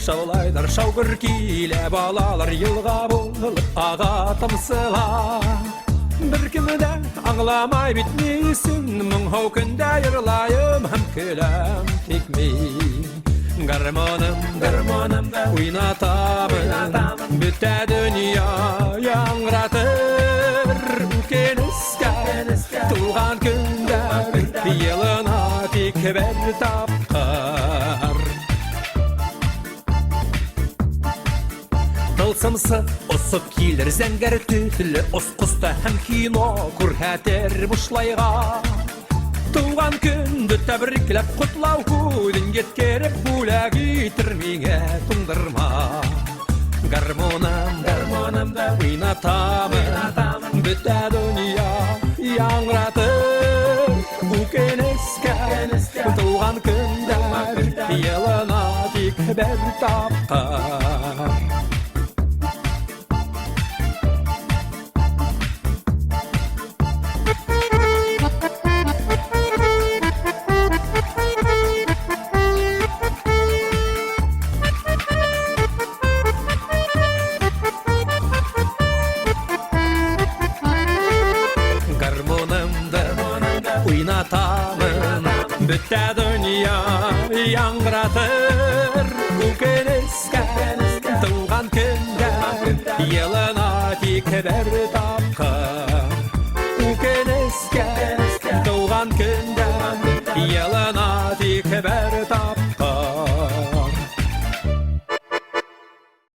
шаулайдар шаугыр киле балалар йылға болып аға тамсыла. Бір кімді аңламай бітмейсің, мұңхау күнде йырлайым һәм күләм тек мен. Гармонымды уйнатамын, бүтә дөнья яңратыр. Үкенескә туған күндә йылына тик бер тапқыр. Тылсымсы осып килер зәңгәр төҫлө осҡоста һәм кино күрһәтер бушлайға. Туған күнді тәбрикләп ҡотлау һүҙен еткереп бүләк итер миңә туңдырма. Гармонымды уйнатамын, бүтә донъя яңратыр. Үкенескә туған көндәр йылына тик бер тапҡыр. Уйнатамын, бүтә дөнья яңратыр. Үкенескә туған көндә йылына тик бер тапҡыр. Үкенескә туған көндә йылына тик бер